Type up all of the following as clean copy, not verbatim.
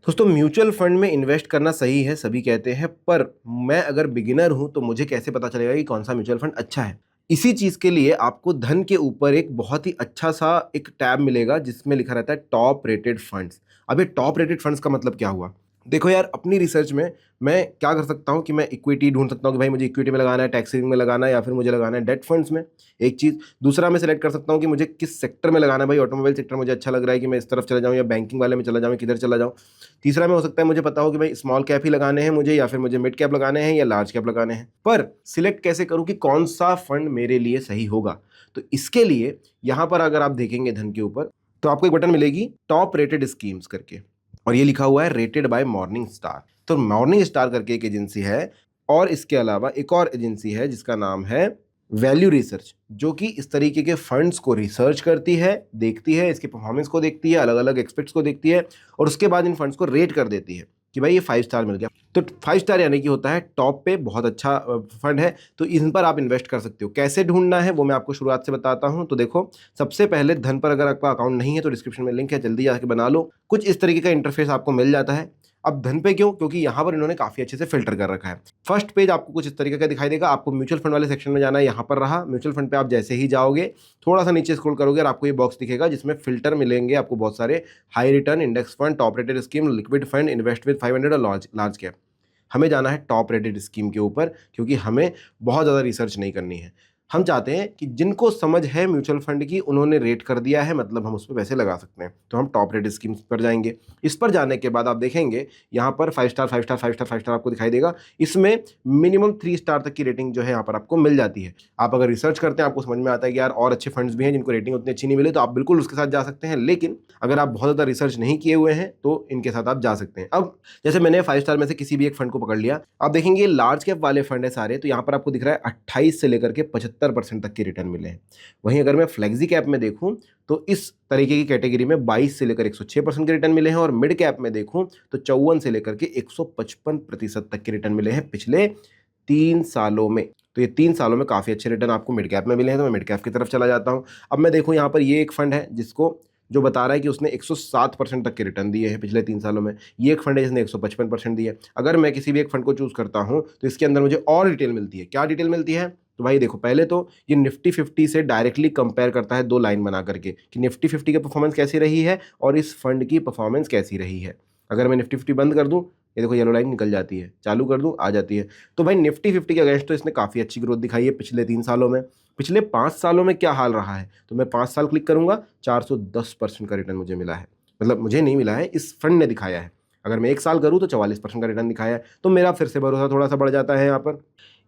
दोस्तों mutual fund में invest करना सही है, सभी कहते हैं, पर मैं अगर बिगिनर हूं तो मुझे कैसे पता चलेगा कि कौन सा म्यूचुअल फंड अच्छा है। इसी चीज के लिए आपको धन के ऊपर एक बहुत ही अच्छा सा एक टैब मिलेगा जिसमें लिखा रहता है टॉप रेटेड फंड्स। अब ये टॉप रेटेड फंड्स का मतलब क्या हुआ? देखो यार, अपनी रिसर्च में मैं क्या कर सकता हूँ कि मैं इक्विटी ढूंढ सकता हूँ कि भाई मुझे इक्विटी में लगाना है, टैक्स सेविंग में लगाना है, या फिर मुझे लगाना है डेट फंड्स में। एक चीज। दूसरा, मैं सेलेक्ट कर सकता हूँ कि मुझे किस सेक्टर में लगाना है। भाई ऑटोमोबाइल सेक्टर मुझे अच्छा लग रहा है कि मैं इस तरफ चला जाऊँ, या बैंकिंग वाले में चला जाऊँ, किधर चला जाऊँ। तीसरा में हो सकता है मुझे पता हो कि भाई स्मॉल कैप ही लगाने हैं मुझे, या फिर मुझे मिड कैप लगाने हैं, या लार्ज कैप लगाने हैं। पर सिलेक्ट कैसे करूं कि कौन सा फंड मेरे लिए सही होगा? तो इसके लिए यहां पर अगर आप देखेंगे धन के ऊपर, तो आपको एक बटन मिलेगी टॉप रेटेड स्कीम्स करके, और ये लिखा हुआ है रेटेड बाय मॉर्निंग स्टार। तो मॉर्निंग स्टार करके एक एजेंसी है, और इसके अलावा एक और एजेंसी है जिसका नाम है वैल्यू रिसर्च, जो कि इस तरीके के फंड्स को रिसर्च करती है, देखती है, इसके परफॉर्मेंस को देखती है, अलग अलग एक्सपेक्ट्स को देखती है, और उसके बाद इन फंड्स को रेट कर देती है कि भाई ये 5 स्टार मिल गया। तो 5 स्टार यानी कि होता है टॉप पे, बहुत अच्छा फंड है, तो इन पर आप इन्वेस्ट कर सकते हो। कैसे ढूंढना है वो मैं आपको शुरुआत से बताता हूं। तो देखो, सबसे पहले धन पर अगर आपका अकाउंट नहीं है तो डिस्क्रिप्शन में लिंक है, जल्दी जाके बना लो। कुछ इस तरीके का इंटरफेस आपको मिल जाता है। अब धन पे क्यों? क्योंकि यहाँ पर इन्होंने काफी अच्छे से फिल्टर कर रखा है। फर्स्ट पेज आपको कुछ इस तरीके का दिखाई देगा। आपको म्यूचुअल फंड वाले सेक्शन में जाना है, यहाँ पर रहा म्यूचुअल फंड पे। आप जैसे ही जाओगे, थोड़ा सा नीचे स्क्रॉल करोगे और आपको ये बॉक्स दिखेगा जिसमें फिल्टर मिलेंगे आपको बहुत सारे। High return, index fund, top rated scheme, liquid fund, invest with 500 और लार्ज लार्ज कैप। हमें जाना है टॉप रेटेड स्कीम के ऊपर, क्योंकि हमें बहुत ज़्यादा रिसर्च नहीं करनी है। हम चाहते हैं कि जिनको समझ है म्यूचुअल फंड की, उन्होंने रेट कर दिया है, मतलब हम उस पर पैसे लगा सकते हैं। तो हम टॉप रेटेड स्कीम्स पर जाएंगे। इस पर जाने के बाद आप देखेंगे यहाँ पर 5 स्टार 5 स्टार 5 स्टार 5 स्टार आपको दिखाई देगा। इसमें मिनिमम 3 स्टार तक की रेटिंग जो है यहाँ पर आपको मिल जाती है। आप अगर रिसर्च करते हैं, आपको समझ में आता है कि यार और अच्छे फंड्स भी हैं जिनको रेटिंग उतनी अच्छी नहीं मिले, तो आप बिल्कुल उसके साथ जा सकते हैं। लेकिन अगर आप बहुत ज़्यादा रिसर्च नहीं किए हुए हैं तो इनके साथ आप जा सकते हैं। अब जैसे मैंने 5 स्टार में से किसी भी एक फंड को पकड़ लिया, आप देखेंगे लार्ज कैप वाले फंड है सारे, तो यहाँ पर आपको दिख रहा है 28 से लेकर के 75% तक के रिटर्न मिले हैं। वहीं अगर मैं फ्लेक्सी कैप में देखूं तो इस तरीके की कैटेगरी में 22 से लेकर 106% के रिटर्न मिले हैं, और मिड कैप में देखूं तो 54 से लेकर के 155% तक के रिटर्न मिले हैं पिछले 3 सालों में। तो ये 3 सालों में काफी अच्छे रिटर्न आपको मिड कैप में मिले हैं, तो मैं मिड कैप की तरफ चला जाता हूं। अब मैं देखूं यहाँ पर ये एक फंड है जिसको जो बता रहा है कि उसने 107% तक के रिटर्न दिए हैं पिछले 3 सालों में। ये एक फंड है जिसने 155% दिए। अगर मैं किसी भी एक फंड को चूज करता हूं तो इसके अंदर मुझे और डिटेल मिलती है। क्या डिटेल मिलती है? तो भाई देखो, पहले तो ये निफ्टी 50 से डायरेक्टली कंपेयर करता है, 2 लाइन बना करके, कि निफ्टी 50 की परफॉर्मेंस कैसी रही है और इस फंड की परफॉर्मेंस कैसी रही है। अगर मैं निफ्टी 50 बंद कर दूं, ये देखो येलो लाइन निकल जाती है, चालू कर दूं आ जाती है। तो भाई निफ्टी 50 के अगेंस्ट तो इसने काफी अच्छी ग्रोथ दिखाई है पिछले 3 सालों में। पिछले 5 सालों में क्या हाल रहा है? तो मैं 5 साल क्लिक करूंगा, 410% का रिटर्न मुझे मिला है। मतलब मुझे नहीं मिला है, इस फंड ने दिखाया है। अगर मैं 1 साल करूं तो 44% का रिटर्न दिखाया है। तो मेरा फिर से भरोसा थोड़ा सा बढ़ जाता है यहाँ पर।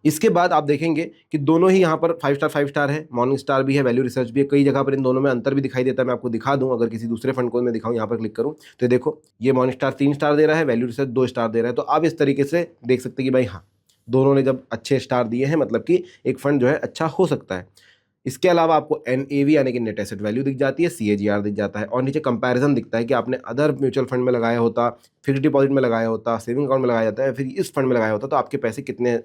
इसके बाद आप देखेंगे कि दोनों ही यहाँ पर 5 स्टार है, मॉर्निंग स्टार भी है, वैल्यू रिसर्च भी है। कई जगह पर इन दोनों में अंतर भी दिखाई देता है। मैं आपको दिखा दूं, अगर किसी दूसरे फंड को मैं दिखाऊं, यहाँ पर क्लिक करूं, तो देखो ये मॉर्निंग स्टार 3 स्टार दे रहा है, वैल्यू रिसर्च 2 स्टार दे रहा है। तो आप इस तरीके से देख सकते हैं कि भाई हाँ, दोनों ने जब अच्छे स्टार दिए हैं, मतलब कि एक फंड जो है अच्छा हो सकता है। इसके अलावा आपको एनएवी यानी कि नेट एसेट वैल्यू दिख जाती है, सीएजीआर दिख जाता है, और नीचे कंपैरिजन दिखता है कि आपने अदर म्यूचुअल फंड में लगाया होता, फिक्स डिपॉजिट में लगाया होता, सेविंग अकाउंट में लगाया जाता है, फिर इस फंड में लगाया होता, तो आपके पैसे कितने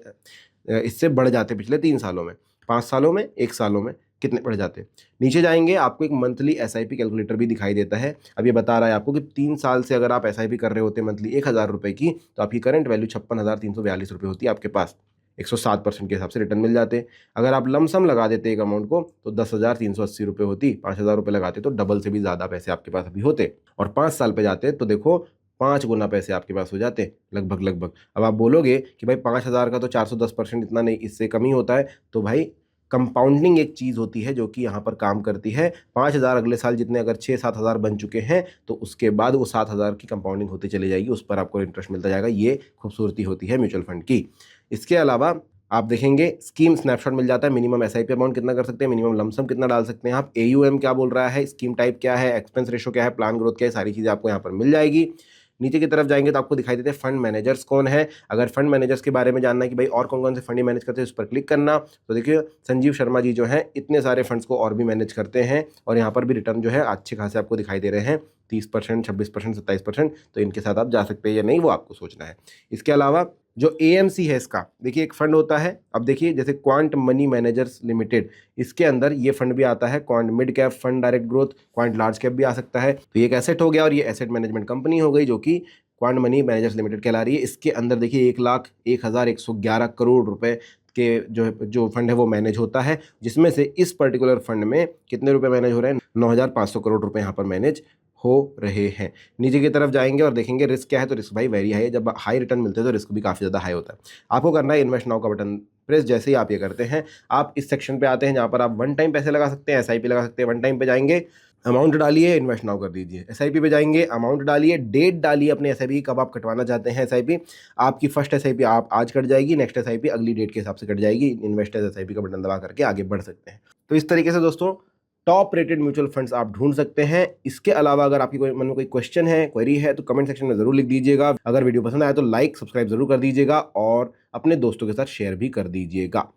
इससे बढ़ जाते पिछले 3 सालों में, 5 सालों में, 1 सालों में कितने बढ़ जाते। नीचे जाएंगे, आपको एक मंथली एसआईपी कैलकुलेटर भी दिखाई देता है। अब ये बता रहा है आपको कि 3 साल से अगर आप एसआईपी कर रहे होते मंथली 1,000 रुपये की, तो आपकी करंट वैल्यू 56,342 रुपये होती है आपके पास। 107% के हिसाब से रिटर्न मिल जाते। अगर आप लमसम लगा देते एक अमाउंट को तो 10,380 रुपये होती। 5,000 रुपये लगाते तो डबल से भी ज़्यादा पैसे आपके पास अभी होते, और 5 साल पे जाते तो देखो 5 गुना पैसे आपके पास हो जाते, लगभग लगभग। अब आप बोलोगे कि भाई 5,000 का तो 410% इतना नहीं, इससे कम ही होता है। तो भाई कंपाउंडिंग एक चीज़ होती है जो कि यहाँ पर काम करती है। 5,000 अगले साल जितने अगर 6-7 हज़ार बन चुके हैं, तो उसके बाद वो 7,000 की कंपाउंडिंग होती चली जाएगी, उस पर आपको इंटरेस्ट मिलता जाएगा। ये खूबसूरती होती है म्यूचुअल फंड की। इसके अलावा आप देखेंगे स्कीम स्नैपशॉट मिल जाता है। मिनिमम एसआईपी अमाउंट कितना कर सकते हैं, मिनिमम लमसम कितना डाल सकते हैं आप, एयूएम क्या बोल रहा है, स्कीम टाइप क्या है, एक्सपेंस रेशो क्या है, प्लान ग्रोथ क्या है, सारी चीज़ें आपको यहाँ पर मिल जाएगी। नीचे की तरफ जाएंगे तो आपको दिखाई देते हैं फंड मैनेजर्स कौन है। अगर फंड मैनेजर्स के बारे में जानना है कि भाई और कौन कौन से फंड मैनेज करते हैं, उस पर क्लिक करना, तो देखिए संजीव शर्मा जी जो हैं इतने सारे फंड्स को और भी मैनेज करते हैं, और यहाँ पर भी रिटर्न जो है अच्छे खासे आपको दिखाई दे रहे हैं, 30%, 26%, 27%। तो इनके साथ आप जा सकते हैं या नहीं, वो आपको सोचना है। इसके अलावा जो एएमसी है इसका, देखिए एक फंड होता है। अब देखिए जैसे क्वांट मनी मैनेजर्स लिमिटेड, इसके अंदर ये फंड भी आता है, quant mid cap fund direct growth, quant large cap भी आ सकता है। तो ये एक एसेट हो गया, और ये एसेट मैनेजमेंट कंपनी हो गई जो कि क्वांट मनी मैनेजर्स लिमिटेड कहला रही है। इसके अंदर देखिए 1,01,111 करोड़ रुपए के जो फंड है वो मैनेज होता है, जिसमें से इस पर्टिकुलर फंड में कितने रुपए मैनेज हो रहे हैं, 9,500 करोड़ रुपए यहाँ पर मैनेज हो रहे हैं। नीचे की तरफ जाएंगे और देखेंगे रिस्क क्या है, तो रिस्क भाई वेरी हाई है। जब हाई रिटर्न मिलते हैं तो रिस्क भी काफ़ी ज़्यादा हाई होता है। आपको करना है इन्वेस्ट नाउ का बटन प्रेस। जैसे ही आप ये करते हैं, आप इस सेक्शन पे आते हैं जहाँ पर आप वन टाइम पैसे लगा सकते हैं, एसआईपी लगा सकते हैं। वन टाइम पे जाएंगे, अमाउंट डालिए, इन्वेस्ट नाउ कर दीजिए। एसआईपी पे जाएंगे, अमाउंट डालिए, डेट डालिए अपने एसआईपी कब आप कटवाना चाहते हैं। एसआईपी आपकी फर्स्ट एसआईपी आप आज कट जाएगी, नेक्स्ट एसआईपी अगली डेट के हिसाब से कट जाएगी। इन्वेस्टर्स एसआईपी का बटन दबा करके आगे बढ़ सकते हैं। तो इस तरीके से दोस्तों टॉप रेटेड म्यूचुअल फंड्स आप ढूंढ सकते हैं। इसके अलावा अगर आपकी कोई मन में कोई क्वेश्चन है, क्वेरी है, तो कमेंट सेक्शन में जरूर लिख दीजिएगा। अगर वीडियो पसंद आया तो लाइक सब्सक्राइब जरूर कर दीजिएगा और अपने दोस्तों के साथ शेयर भी कर दीजिएगा।